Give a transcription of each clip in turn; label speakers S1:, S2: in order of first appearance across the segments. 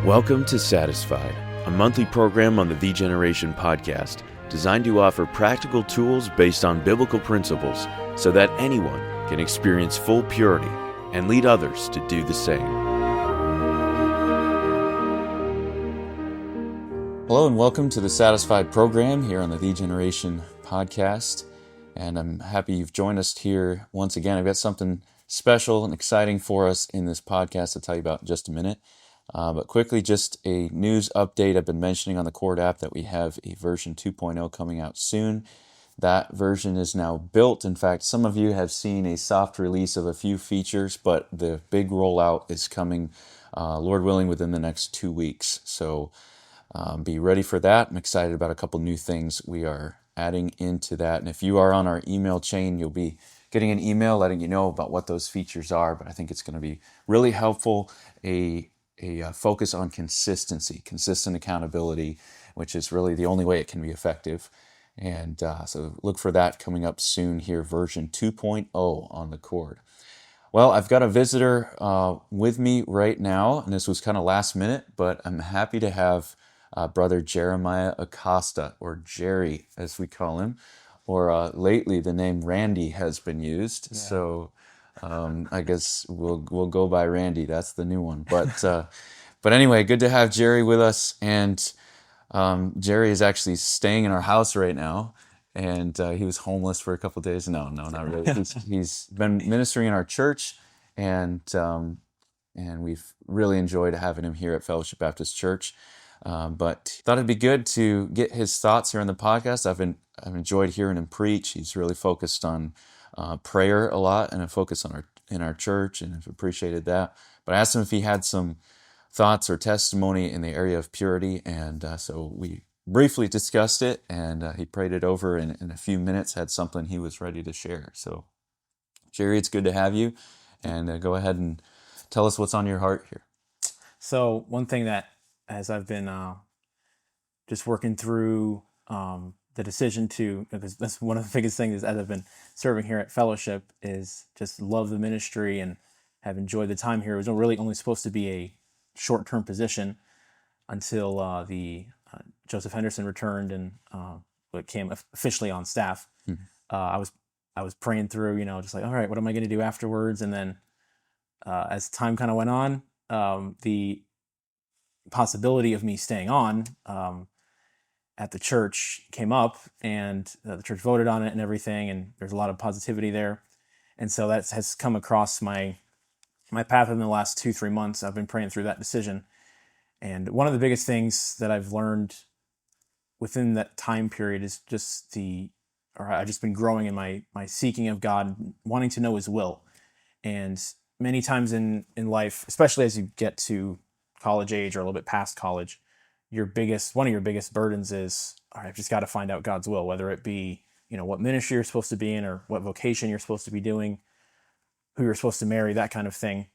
S1: Welcome to Satisfied, a monthly program on the Generation podcast designed to offer practical tools based on biblical principles so that anyone can experience full purity and lead others to do the same. Hello and welcome to the Satisfied program here on the Generation podcast. And I'm happy you've joined us here once again. I've got something special and exciting for us in this podcast to tell you about in just a minute. But quickly, just a news update. I've been mentioning on the Cord app that we have a version 2.0 coming out soon. That version is now built. In fact, some of you have seen a soft release of a few features, but the big rollout is coming, Lord willing, within the next 2 weeks. So be ready for that. I'm excited about a couple new things we are adding into that. And if you are on our email chain, you'll be getting an email letting you know about what those features are. But I think it's going to be really helpful. A focus on consistency, consistent accountability, which is really the only way it can be effective. And so look for that coming up soon here, version 2.0 on the Cord. Well, I've got a visitor with me right now, and this was kind of last minute, but I'm happy to have Brother Jeremiah Acosta, or Jerry as we call him, or lately the name Randy has been used. Yeah. So I guess we'll go by Randy. That's the new one. But anyway, good to have Jerry with us. And Jerry is actually staying in our house right now. And he was homeless for a couple of days. No, not really. He's been ministering in our church, and we've really enjoyed having him here at Fellowship Baptist Church. But thought it'd be good to get his thoughts here on the podcast. I've enjoyed hearing him preach. He's really focused on prayer a lot, and a focus on in our church, and I've appreciated that. But I asked him if he had some thoughts or testimony in the area of purity, and so we briefly discussed it, and he prayed it over, and in a few minutes had something he was ready to share. So, Jerry, it's good to have you, and go ahead and tell us what's on your heart here.
S2: So one thing that, as I've been just working through the decision to, because that's one of the biggest things as I've been serving here at Fellowship, is just love the ministry and have enjoyed the time here. It was really only supposed to be a short-term position until the Joseph Henderson returned and came officially on staff. Mm-hmm. I was praying through, just like, all right, what am I going to do afterwards? And then as time kind of went on, the possibility of me staying on at the church came up, and the church voted on it and everything, and there's a lot of positivity there. And so that has come across my path in the last 2-3 months. I've been praying through that decision. And one of the biggest things that I've learned within that time period is just I've just been growing in my seeking of God, wanting to know His will. And many times in life, especially as you get to college age or a little bit past college, one of your biggest burdens is, all right, I've just got to find out God's will, whether it be, what ministry you're supposed to be in, or what vocation you're supposed to be doing, who you're supposed to marry, that kind of thing.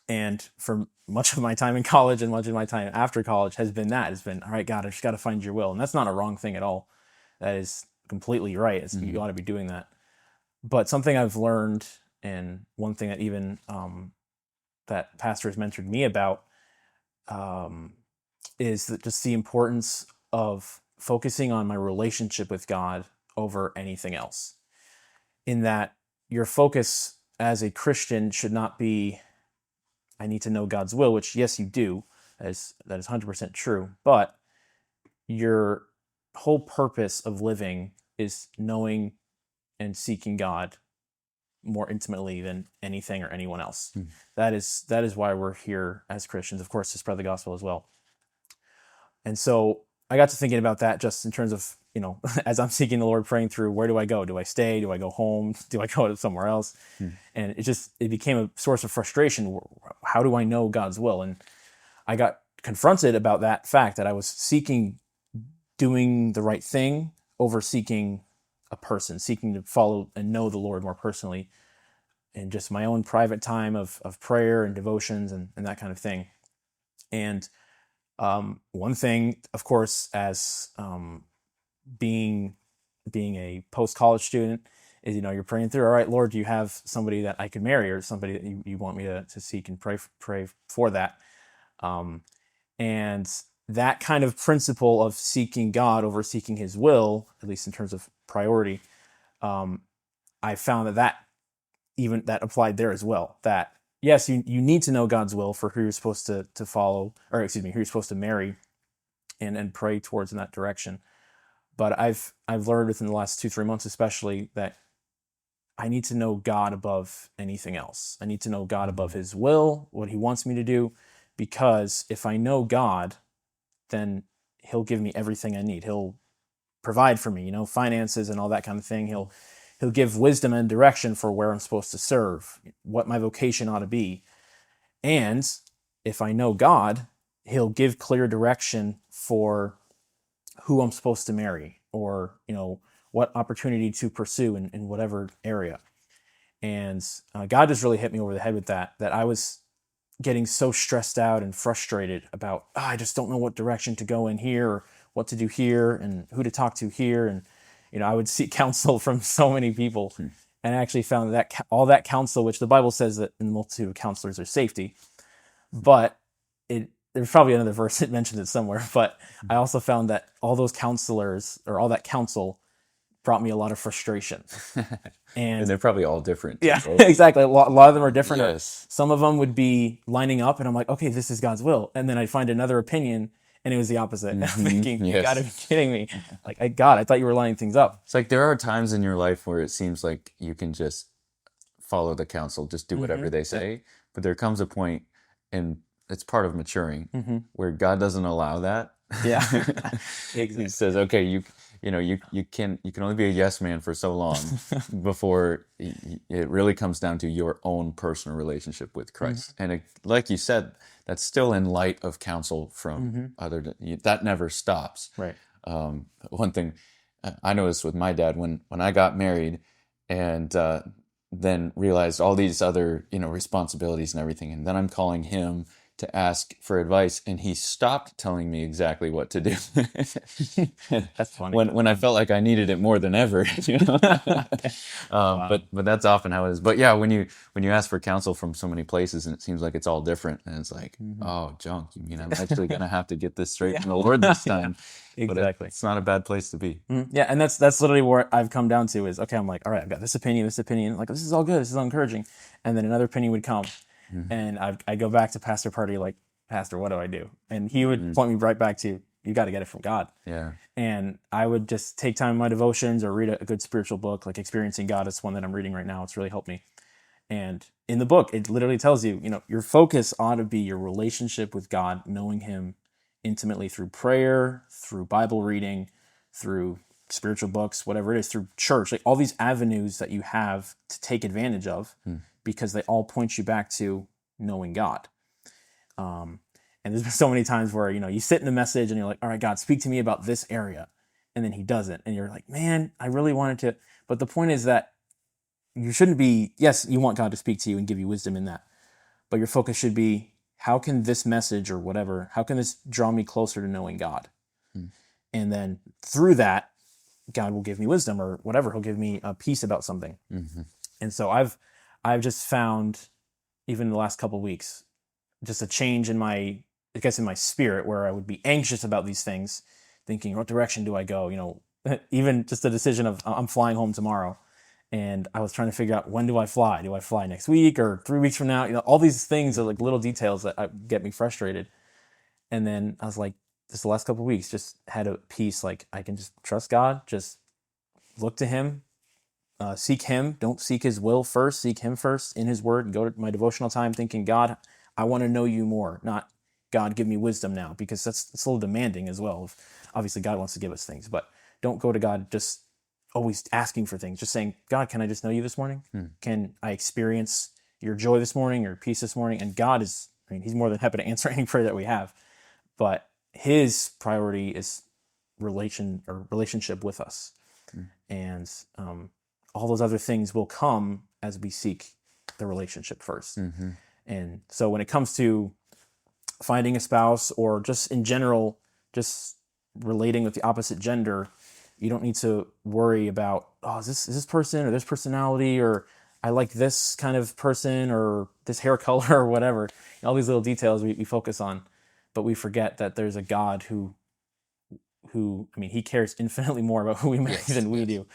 S2: And for much of my time in college and much of my time after college has been, all right, God, I just got to find your will. And that's not a wrong thing at all. That is completely right. Mm-hmm. You ought to be doing that. But something I've learned, and one thing that even that pastor has mentored me about, is that just the importance of focusing on my relationship with God over anything else. In that your focus as a Christian should not be, I need to know God's will, which yes, you do. That is 100% true. But your whole purpose of living is knowing and seeking God more intimately than anything or anyone else. Mm. That is why we're here as Christians, of course, to spread the gospel as well. And so I got to thinking about that just in terms of, as I'm seeking the Lord, praying through, where do I go? Do I stay? Do I go home? Do I go to somewhere else? Hmm. And it became a source of frustration. How do I know God's will? And I got confronted about that fact that I was seeking doing the right thing over seeking a person, seeking to follow and know the Lord more personally in just my own private time of prayer and devotions and that kind of thing. And one thing, of course, as being a post-college student, is, you're praying through, all right, Lord, do you have somebody that I could marry, or somebody that you want me to seek and pray for that? And that kind of principle of seeking God over seeking his will, at least in terms of priority, I found that applied there as well. That yes, you need to know God's will for who you're supposed to follow, or excuse me, who you're supposed to marry and pray towards in that direction. But I've learned within the last 2-3 months especially that I need to know God above anything else. I need to know God above his will, what he wants me to do, because if I know God, then he'll give me everything I need. He'll provide for me, finances and all that kind of thing. He'll give wisdom and direction for where I'm supposed to serve, what my vocation ought to be. And if I know God, he'll give clear direction for who I'm supposed to marry, or, what opportunity to pursue in whatever area. And God just really hit me over the head with that I was getting so stressed out and frustrated about, I just don't know what direction to go in here, or what to do here, and who to talk to here. And, I would seek counsel from so many people. And I actually found that all that counsel, which the Bible says that in the multitude of counselors there's safety, but there's probably another verse that mentions it somewhere. But I also found that all those counselors, or all that counsel, brought me a lot of frustration.
S1: And they're probably all different.
S2: Yeah, exactly. A lot of them are different.
S1: Yes.
S2: Some of them would be lining up, and I'm like, okay, this is God's will. And then I'd find another opinion, and it was the opposite. And I'm thinking, you gotta be kidding me. Like, God, I thought you were lining things up.
S1: It's like there are times in your life where it seems like you can just follow the counsel, just do whatever they say. But there comes a point, and it's part of maturing, where God doesn't allow that.
S2: Yeah, exactly.
S1: He says, okay, you can only be a yes man for so long before it really comes down to your own personal relationship with Christ. And like you said, that's still in light of counsel from that never stops.
S2: Right.
S1: One thing I noticed with my dad when I got married, and then realized all these other responsibilities and everything, and then I'm calling him to ask for advice, and he stopped telling me exactly what to do.
S2: That's funny.
S1: When I felt like I needed it more than ever. Wow. But that's often how it is. But yeah, when you ask for counsel from so many places, and it seems like it's all different, and it's like, oh, junk. You mean I'm actually gonna have to get this straight from the Lord this time?
S2: Exactly.
S1: But it's not a bad place to be.
S2: Yeah, and that's literally where I've come down to is, okay, I'm like, all right, I've got this opinion, like, this is all good, this is all encouraging, and then another opinion would come. And I go back to Pastor Party, like, Pastor, what do I do? And he would point me right back to, you got to get it from God.
S1: Yeah. And
S2: I would just take time in my devotions or read a good spiritual book, like Experiencing God. It's one that I'm reading right now. It's really helped me. And in the book, it literally tells you, your focus ought to be your relationship with God, knowing him intimately through prayer, through Bible reading, through spiritual books, whatever it is, through church, like all these avenues that you have to take advantage of, because they all point you back to knowing God. And there's been so many times where, you sit in the message and you're like, all right, God, speak to me about this area. And then he doesn't. And you're like, man, I really wanted to. But the point is that you shouldn't be, yes, you want God to speak to you and give you wisdom in that. But your focus should be, how can this message or whatever, how can this draw me closer to knowing God? And then through that, God will give me wisdom or whatever. He'll give me a peace about something. And so I've just found, even in the last couple of weeks, just a change in my spirit, where I would be anxious about these things, thinking, what direction do I go? Even just the decision of, I'm flying home tomorrow. And I was trying to figure out, when do I fly? Do I fly next week or 3 weeks from now? All these things are like little details that get me frustrated. And then I was like, just the last couple of weeks, just had a peace. Like, I can just trust God, just look to him, seek him. Don't seek his will first, seek him first in his word, and go to my devotional time thinking, God, I want to know you more, not God, give me wisdom now, because that's a little demanding as well. Obviously, God wants to give us things, but don't go to God just always asking for things. Just saying, God, can I just know you this morning? Can I experience your joy this morning, your peace this morning? And God is, he's more than happy to answer any prayer that we have, but his priority is relationship with us. And all those other things will come as we seek the relationship first. And so when it comes to finding a spouse, or just in general, just relating with the opposite gender, you don't need to worry about, is this person or this personality, or I like this kind of person or this hair color or whatever. All these little details we focus on. but we forget that there's a God who I mean, he cares infinitely more about who we marry than we do.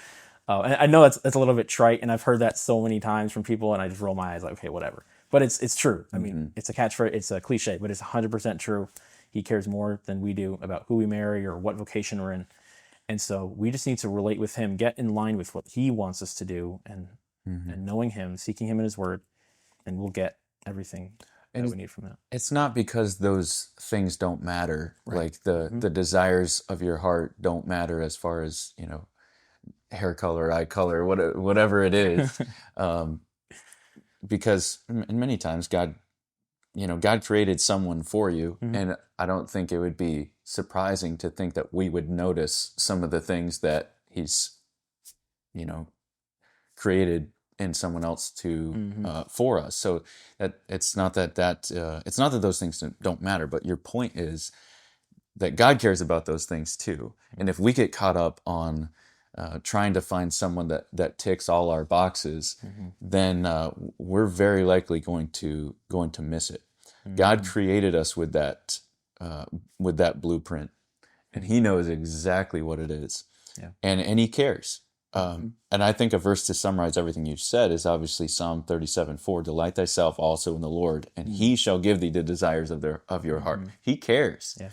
S2: And I know that's a little bit trite, and I've heard that so many times from people, and I just roll my eyes like, okay, whatever. But it's true. I mean, it's a catchphrase, it's a cliche, but it's 100% true. He cares more than we do about who we marry or what vocation we're in. And so we just need to relate with him, get in line with what he wants us to do, and knowing him, seeking him in his word, and we'll get everything that we need from that.
S1: It's not because those things don't matter. Like the desires of your heart don't matter as far as, hair color, eye color, whatever it is. Because many times God created someone for you. And I don't think it would be surprising to think that we would notice some of the things that he's, created in someone else to for us. So that it's not that it's not that those things don't matter, but your point is that God cares about those things too. And if we get caught up on trying to find someone that ticks all our boxes, then we're very likely going to miss it. God created us with that blueprint, and He knows exactly what it is, and He cares. And I think a verse to summarize everything you've said is obviously Psalm 37:4. Delight thyself also in the Lord, and He shall give thee the desires of your heart. He cares. Yeah.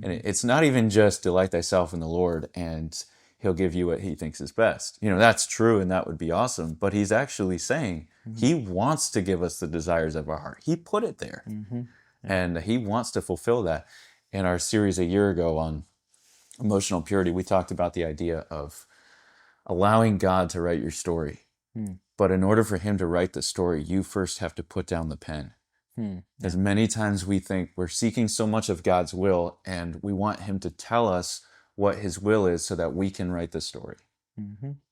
S1: And it's not even just delight thyself in the Lord and He'll give you what He thinks is best. That's true and that would be awesome. But He's actually saying He wants to give us the desires of our heart. He put it there. And He wants to fulfill that. In our series a year ago on emotional purity, we talked about the idea of allowing God to write your story. But in order for Him to write the story, you first have to put down the pen. As many times we think we're seeking so much of God's will and we want Him to tell us what His will is so that we can write the story.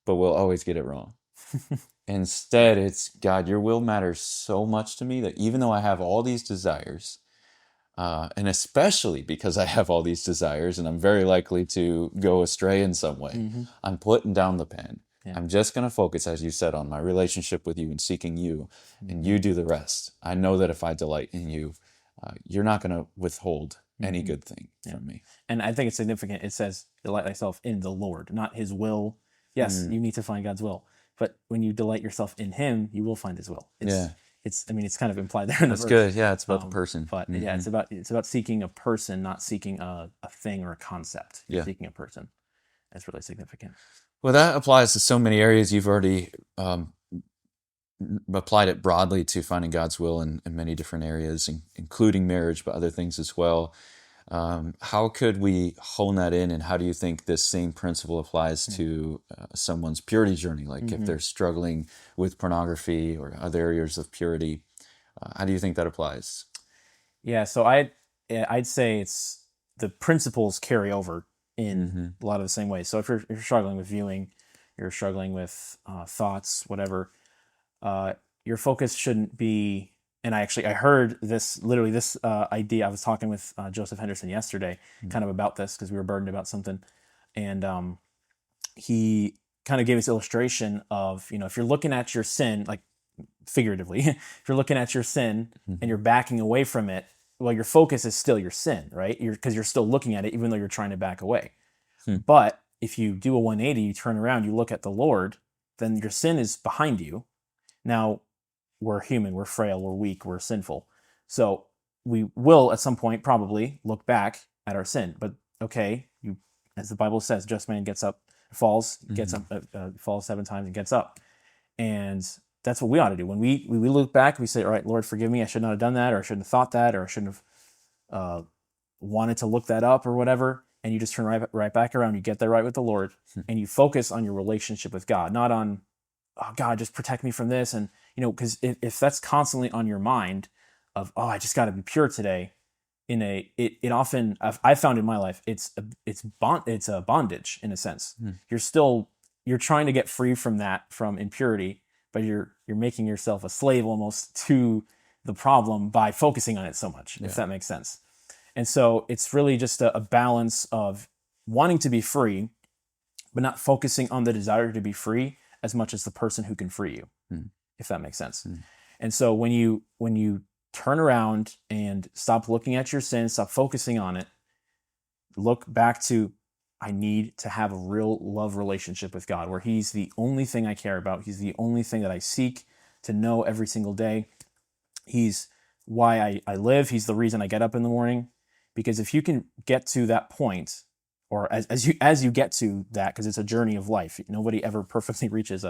S1: But we'll always get it wrong. Instead, it's, God, your will matters so much to me that even though I have all these desires, and especially because I have all these desires and I'm very likely to go astray in some way, I'm putting down the pen. I'm just going to focus, as you said, on my relationship with you and seeking you, and you do the rest. I know that if I delight in you, you're not going to withhold any good thing from me.
S2: And I think it's significant. It says, delight thyself in the Lord, not His will. Yes, you need to find God's will. But when you delight yourself in Him, you will find His will. It's kind of implied there in the verse.
S1: That's good. Yeah, it's about the person.
S2: But yeah, it's about seeking a person, not seeking a thing or a concept. You're seeking a person. That's really significant.
S1: Well, that applies to so many areas. You've already applied it broadly to finding God's will in many different areas, including marriage, but other things as well. How could we hone that in, and how do you think this same principle applies to someone's purity journey? Like if they're struggling with pornography or other areas of purity, how do you think that applies?
S2: Yeah, so I'd say it's the principles carry over in a lot of the same ways. So if you're struggling with viewing, you're struggling with thoughts, whatever, your focus shouldn't be. And I heard this idea. I was talking with Joseph Henderson yesterday, kind of about this because we were burdened about something, and he kind of gave this illustration of, if you're looking at your sin, like figuratively, if you're looking at your sin and you're backing away from it, well, your focus is still your sin, right? Because you're still looking at it, even though you're trying to back away. But if you do a 180, you turn around, you look at the Lord, then your sin is behind you. Now, we're human, we're frail, we're weak, we're sinful. So we will at some point probably look back at our sin. But okay, as the Bible says, just man gets up, falls 7 times and gets up. And that's what we ought to do. When we look back, we say, all right, Lord, forgive me. I should not have done that, or I shouldn't have thought that, or I shouldn't have wanted to look that up or whatever. And you just turn right back around. You get there right with the Lord, and you focus on your relationship with God, not on, oh, God, just protect me from this. And, because if that's constantly on your mind of, oh, I just got to be pure today, it often, I've found in my life, it's a bondage in a sense. You're trying to get free from impurity, but you're making yourself a slave almost to the problem by focusing on it so much, if that makes sense. And so it's really just a balance of wanting to be free, but not focusing on the desire to be free as much as the person who can free you, if that makes sense. And so when you turn around and stop looking at your sin, stop focusing on it. Look back to, I need to have a real love relationship with God, where he's the only thing I care about. He's the only thing that I seek to know every single day. He's why I live. He's the reason I get up in the morning. Because if you can get to that point, or as you get to that, because it's a journey of life, nobody ever perfectly reaches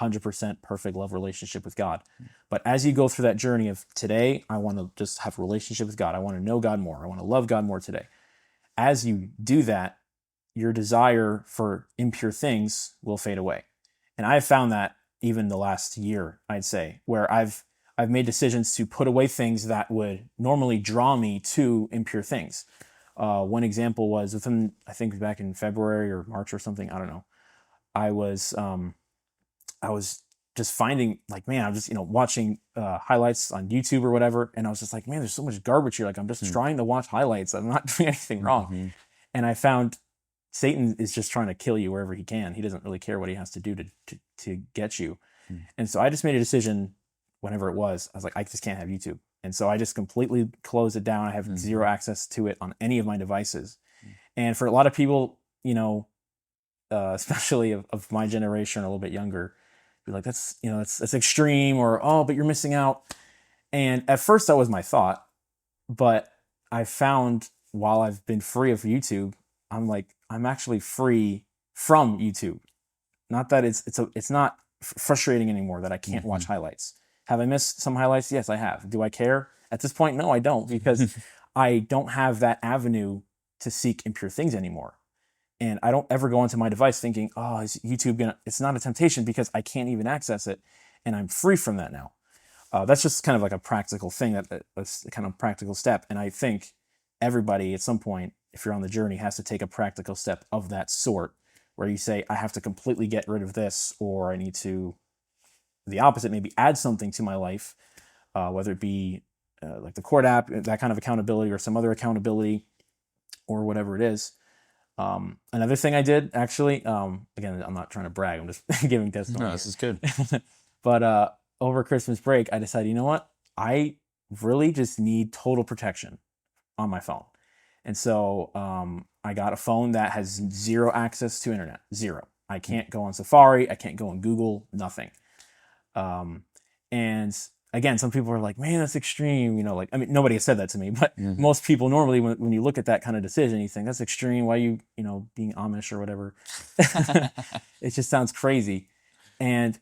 S2: 100% perfect love relationship with God. But as you go through that journey of today, I want to just have a relationship with God. I want to know God more. I want to love God more today. As you do that, your desire for impure things will fade away. And I have found that even the last year, I'd say, where I've made decisions to put away things that would normally draw me to impure things. One example was within, I think back in February or March or something, I don't know. I was just finding like, man, I'm just, watching highlights on YouTube or whatever. And I was just like, man, there's so much garbage here. Like, I'm just trying to watch highlights. I'm not doing anything wrong.
S1: Mm-hmm.
S2: And I found Satan is just trying to kill you wherever he can. He doesn't really care what he has to do to get you. Mm. And so I just made a decision whenever it was. I was like, I just can't have YouTube. And so I just completely closed it down. I have zero access to it on any of my devices. And for a lot of people, especially of my generation or a little bit younger, be like, that's extreme, or, oh, but you're missing out. And at first that was my thought, but I found while I've been free of YouTube, I'm actually free from YouTube. Not that it's not frustrating anymore that I can't watch highlights. Have I missed some highlights? Yes, I have. Do I care? At this point, no, I don't, because I don't have that avenue to seek impure things anymore. And I don't ever go onto my device thinking, oh, is YouTube gonna, it's not a temptation, because I can't even access it, and I'm free from that now. That's just kind of like a practical thing, that's a kind of practical step. And I think everybody at some point, if you're on the journey, has to take a practical step of that sort, where you say, I have to completely get rid of this, or I need to, the opposite, maybe add something to my life, whether it be like the court app, that kind of accountability, or some other accountability, or whatever it is. Another thing I did, actually, again, I'm not trying to brag, I'm just giving testimony.
S1: No, this is good.
S2: But over Christmas break, I decided, you know what? I really just need total protection on my phone. And so I got a phone that has zero access to internet, zero. I can't go on Safari, I can't go on Google, nothing. And again, some people are like, man, that's extreme. Nobody has said that to me, but most people normally, when you look at that kind of decision, you think that's extreme. Why are you, being Amish or whatever? It just sounds crazy. And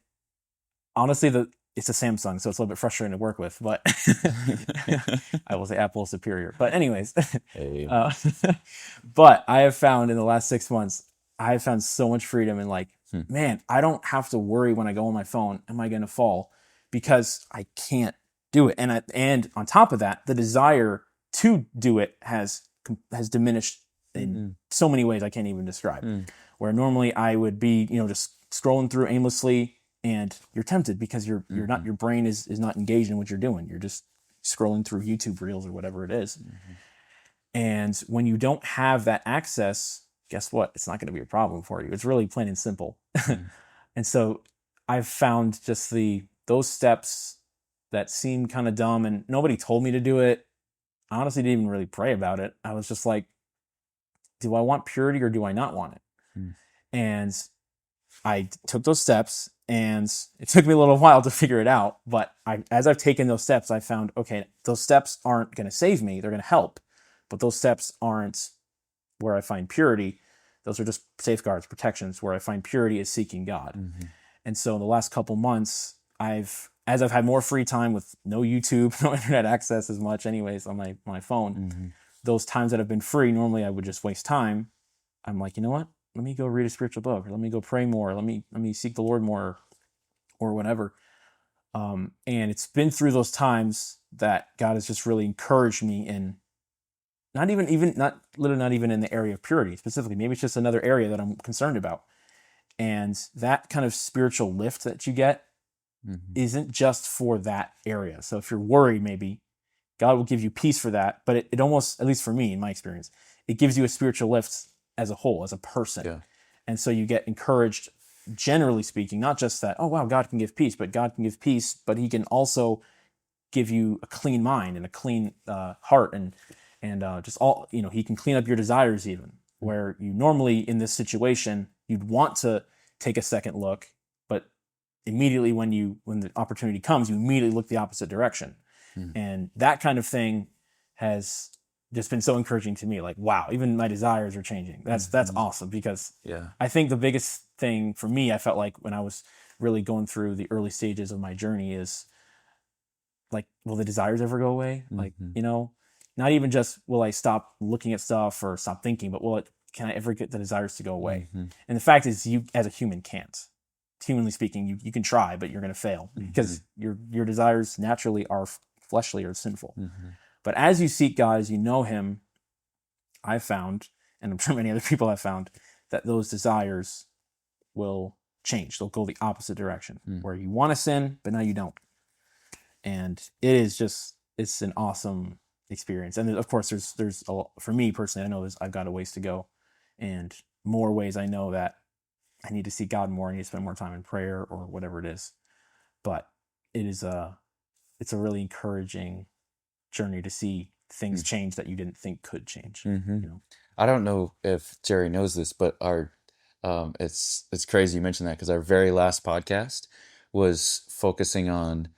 S2: honestly, it's a Samsung, so it's a little bit frustrating to work with, but I will say Apple is superior. But anyways,
S1: hey.
S2: But I have found in the last 6 months, I have found so much freedom in man, I don't have to worry when I go on my phone, am I going to fall? Because I can't do it. And on top of that, the desire to do it has diminished in so many ways I can't even describe. Where normally I would be, just scrolling through aimlessly, and you're tempted because you're not, your brain is not engaged in what you're doing. You're just scrolling through YouTube Reels or whatever it is. And when you don't have that access, guess what? It's not going to be a problem for you. It's really plain and simple. And so I've found just those steps that seem kind of dumb, and nobody told me to do it. I honestly didn't even really pray about it. I was just like, do I want purity or do I not want it? And I took those steps, and it took me a little while to figure it out. But as I've taken those steps, I found, okay, those steps aren't going to save me. They're going to help. But those steps aren't where I find purity. Those are just safeguards, protections. Where I find purity is seeking God. And so in the last couple months, as I've had more free time with no YouTube, no internet access as much anyways on my phone, those times that have been free, normally I would just waste time. I'm like, you know what? Let me go read a spiritual book, or let me go pray more. Let me seek the Lord more, or whatever. And it's been through those times that God has just really encouraged me in not even in the area of purity specifically. Maybe it's just another area that I'm concerned about. And that kind of spiritual lift that you get isn't just for that area. So if you're worried, maybe God will give you peace for that. But it almost, at least for me, in my experience, it gives you a spiritual lift as a whole, as a person. Yeah. And so you get encouraged, generally speaking, not just that, oh, wow, God can give peace, but God can give peace, but he can also give you a clean mind and a clean heart, and just all, he can clean up your desires, even where you normally in this situation you'd want to take a second look, but immediately when the opportunity comes, you immediately look the opposite direction. And that kind of thing has just been so encouraging to me. Like, wow, even my desires are changing. That's awesome, because I think the biggest thing for me, I felt like when I was really going through the early stages of my journey, is like, will the desires ever go away? Like, not even just will I stop looking at stuff or stop thinking, but can I ever get the desires to go away? And the fact is, you as a human can't. Humanly speaking, you can try, but you're going to fail, because your desires naturally are fleshly or sinful. But as you seek God, as you know him, I've found, and I'm sure many other people have found, that those desires will change. They'll go the opposite direction, where you want to sin, but now you don't. And it's an awesome experience. And of course, there's for me personally, I know I've got a ways to go, and more ways I know that I need to seek God more. I need to spend more time in prayer or whatever it is. But it's a really encouraging journey to see things change that you didn't think could change.
S1: I don't know if Jerry knows this, but it's crazy you mentioned that, because our very last podcast was focusing on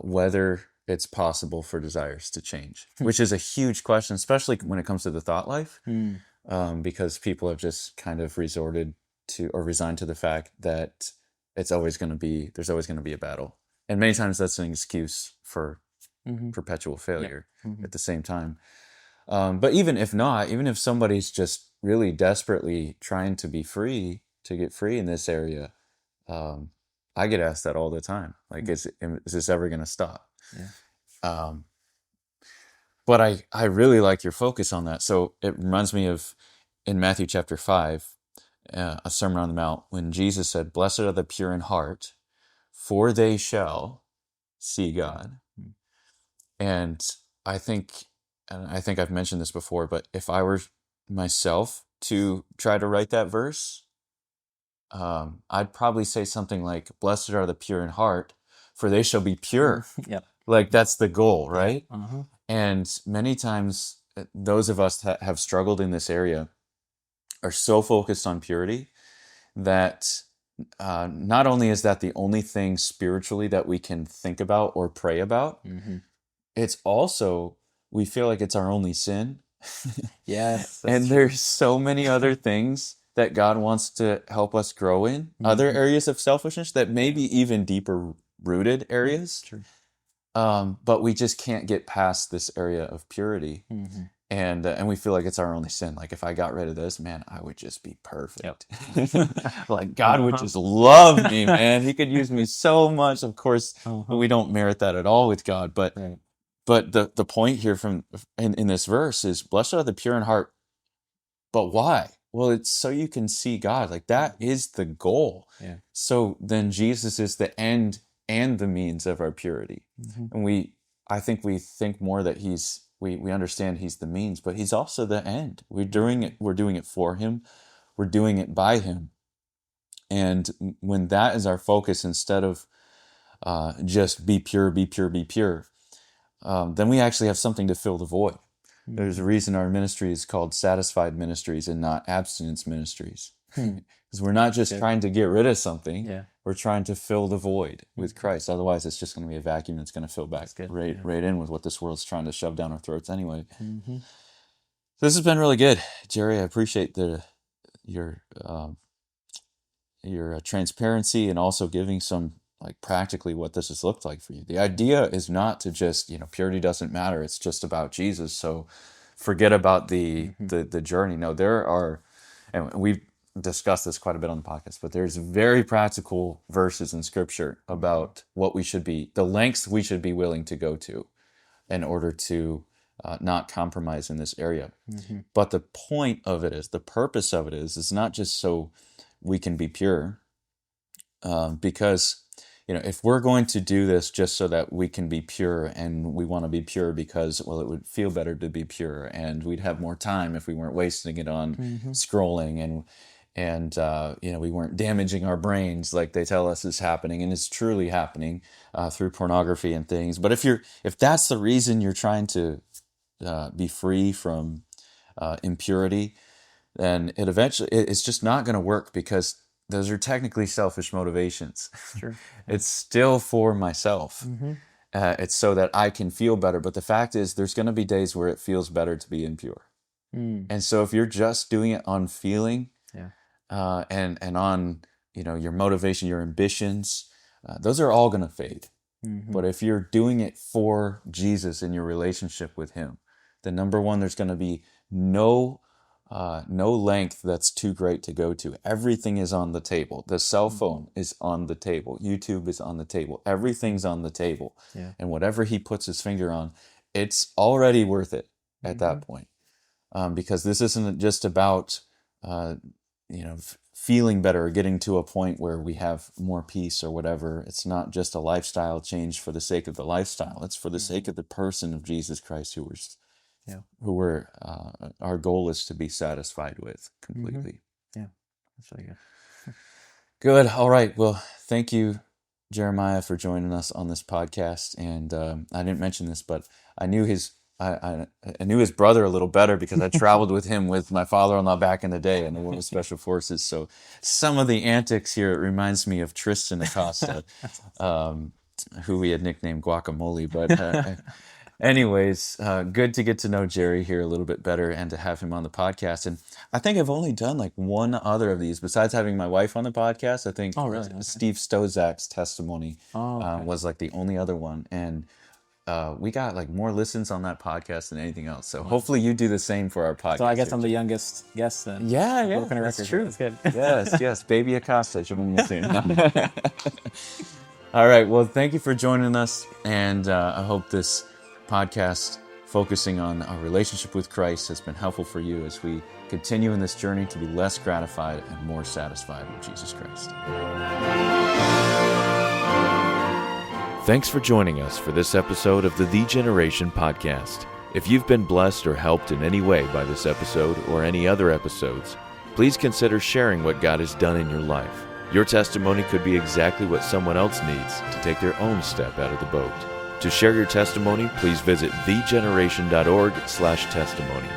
S1: whether it's possible for desires to change, which is a huge question, especially when it comes to the thought life, because people have just kind of resorted to or resigned to the fact that there's always going to be a battle, and many times that's an excuse for perpetual failure at the same time. But even if not, even if somebody's just really desperately trying to get free in this area, I get asked that all the time. Like, is this ever going to stop? But I really like your focus on that. So it reminds me of in Matthew chapter 5, a Sermon on the Mount, when Jesus said, "Blessed are the pure in heart, for they shall see God." And I think I've mentioned this before, but if I were myself to try to write that verse, I'd probably say something like, "Blessed are the pure in heart, for they shall be pure." Like, that's the goal, right? And many times those of us that have struggled in this area are so focused on purity that not only is that the only thing spiritually that we can think about or pray about, it's also, we feel like it's our only sin.
S2: Yes.
S1: And there's so many other things that God wants to help us grow in, other areas of selfishness that may be even deeper rooted areas. But we just can't get past this area of purity. And we feel like it's our only sin. Like, if I got rid of this, man, I would just be perfect. Like, God would just love me, man. He could use me so much. Of course, we don't merit that at all with God. But the point here in this verse is, blessed are the pure in heart. But why? Well, it's so you can see God. Like, that is the goal. So then Jesus is the end and the means of our purity. And I think we think more that we understand he's the means, but he's also the end. We're doing it for him. We're doing it by him. And when that is our focus, instead of just be pure, be pure, be pure, then we actually have something to fill the void. There's a reason our ministry is called Satisfied Ministries and not Abstinence Ministries. Because we're not just trying to get rid of something. We're trying to fill the void with Christ. Otherwise, it's just going to be a vacuum that's going to fill back right in with what this world's trying to shove down our throats anyway. This has been really good, Jerry. I appreciate your transparency, and also giving some, like, practically what this has looked like for you. The idea is not to just, purity doesn't matter. It's just about Jesus. So forget about the journey. No, there are, and we've discussed this quite a bit on the podcast, but there's very practical verses in Scripture about what we should be, the lengths we should be willing to go to in order to not compromise in this area. But the point of it is, the purpose of it is not just so we can be pure, because if we're going to do this just so that we can be pure, and we want to be pure because, well, it would feel better to be pure, and we'd have more time if we weren't wasting it on scrolling, and we weren't damaging our brains like they tell us is happening, and it's truly happening through pornography and things. But if that's the reason you're trying to be free from impurity, then it's just not going to work, because those are technically selfish motivations.
S2: Sure.
S1: It's still for myself.
S2: Mm-hmm.
S1: It's so that I can feel better. But the fact is, there's going to be days where it feels better to be impure. And so if you're just doing it on feeling,
S2: Yeah.
S1: and on your motivation, your ambitions, those are all going to fade.
S2: Mm-hmm.
S1: But if you're doing it for Jesus in your relationship with Him, then number one, there's going to be no length that's too great to go to. Everything is on the table. The cell phone is on the table. YouTube is on the table. Everything's on the table.
S2: Yeah.
S1: And whatever He puts His finger on, it's already worth it at that point. Because this isn't just about, feeling better or getting to a point where we have more peace or whatever. It's not just a lifestyle change for the sake of the lifestyle. It's for the sake of the person of Jesus Christ, who our goal is to be satisfied with completely.
S2: Yeah, that's really good.
S1: Good. All right. Well, thank you, Jeremiah, for joining us on this podcast. And I didn't mention this, but I knew his brother a little better because I traveled with him with my father-in-law back in the day in the War of Special Forces. So some of the antics here, it reminds me of Tristan Acosta, who we had nicknamed Guacamole. But anyways, good to get to know Jerry here a little bit better and to have him on the podcast. And I think I've only done like one other of these besides having my wife on the podcast. I think
S2: really? Okay.
S1: Steve Stozak's testimony
S2: okay.
S1: was like the only other one. And we got like more listens on that podcast than anything else. So hopefully you do the same for our podcast.
S2: So I guess I'm the youngest guest then.
S1: Yeah,
S2: Broken
S1: that's
S2: record.
S1: true.
S2: That's good.
S1: Yes, baby Acosta. All right, well, thank you for joining us, and I hope this podcast focusing on our relationship with Christ has been helpful for you as we continue in this journey to be less gratified and more satisfied with Jesus Christ.
S3: Thanks for joining us for this episode of the Generation Podcast. If you've been blessed or helped in any way by this episode or any other episodes, please consider sharing what God has done in your life. Your testimony could be exactly what someone else needs to take their own step out of the boat. To share your testimony, please visit thegeneration.org/testimony.